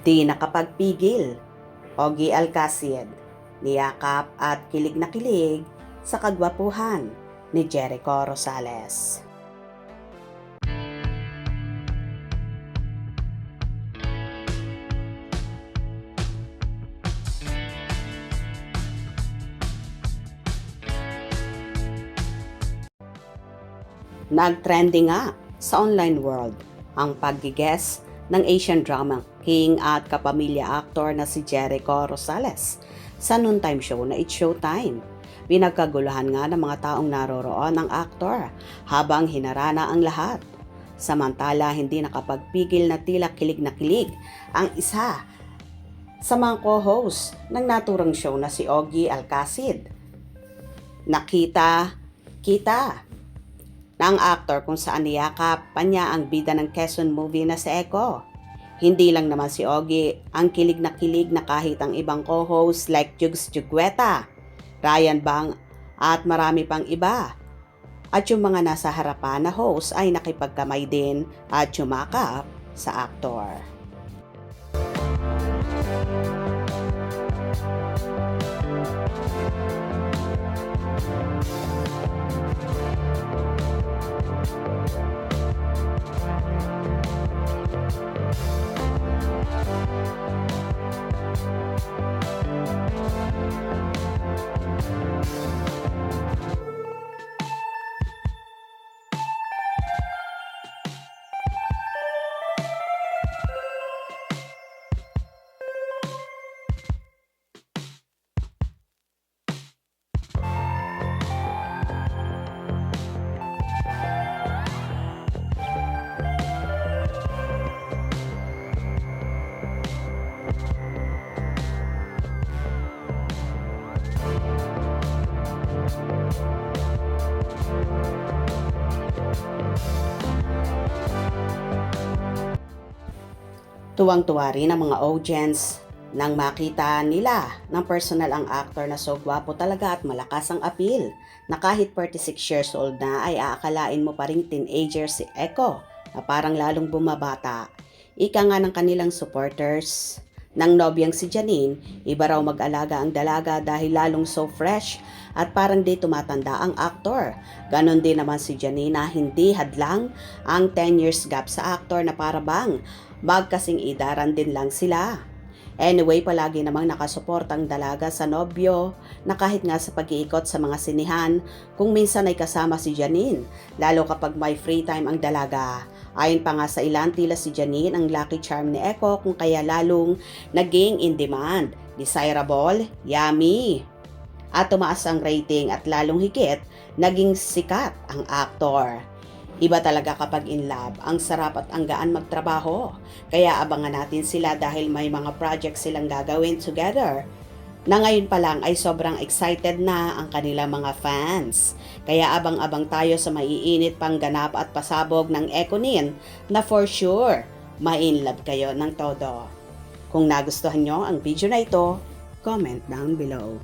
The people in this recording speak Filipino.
Di nakapagpigil, Ogie Alcacid, niyakap at kilig na kilig sa kagwapuhan ni Jericho Rosales. Nag-trending nga sa online world ang pag-guess ng Asian drama king at kapamilya actor na si Jericho Rosales sa noontime show na It's Showtime. Pinagkaguluhan nga ng mga taong naroroon ang actor habang hinarana ang lahat. Samantala, hindi nakapagpigil na tila kilig na kilig ang isa sa mga co-host ng naturang show na si Ogie Alcacid. Nakita ng actor kung saan niyakap pa niya ang bida ng Quezon movie na si Echo. Hindi lang naman si Ogie ang kilig na kahit ang ibang co-hosts like Jugs Jugueta, Ryan Bang at marami pang iba. At yung mga nasa harapan na host ay nakipagkamay din at yumakap sa aktor. Tuwang-tuwa rin ang mga audience nang makita nila ng personal ang actor na so gwapo talaga at malakas ang appeal na kahit 46 years old na ay aakalain mo pa rin teenager si Echo na parang lalong bumabata. Ika nga ng kanilang supporters ng nobyang si Janine, iba raw mag-alaga ang dalaga dahil lalong so fresh at parang di tumatanda ang actor. Ganon din naman si Janine na hindi hadlang ang 10 years gap sa actor na para bang magkasing idaran din lang sila. Anyway, palagi namang nakasuporta ang dalaga sa nobyo na kahit nga sa pag-iikot sa mga sinihan kung minsan ay kasama si Janine, lalo kapag may free time ang dalaga. Ayon pa nga sa ilan, tila si Janine ang lucky charm ni Echo kung kaya lalong naging in demand, desirable, yummy. At tumaas ang rating at lalong higit, naging sikat ang actor. Iba talaga kapag in love, ang sarap at ang gaan magtrabaho. Kaya abangan natin sila dahil may mga projects silang gagawin together. Na ngayon pa lang ay sobrang excited na ang kanilang mga fans. Kaya abang-abang tayo sa maiinit pang ganap at pasabog ng Econin na for sure, ma-in-love kayo ng todo. Kung nagustuhan nyo ang video na ito, comment down below.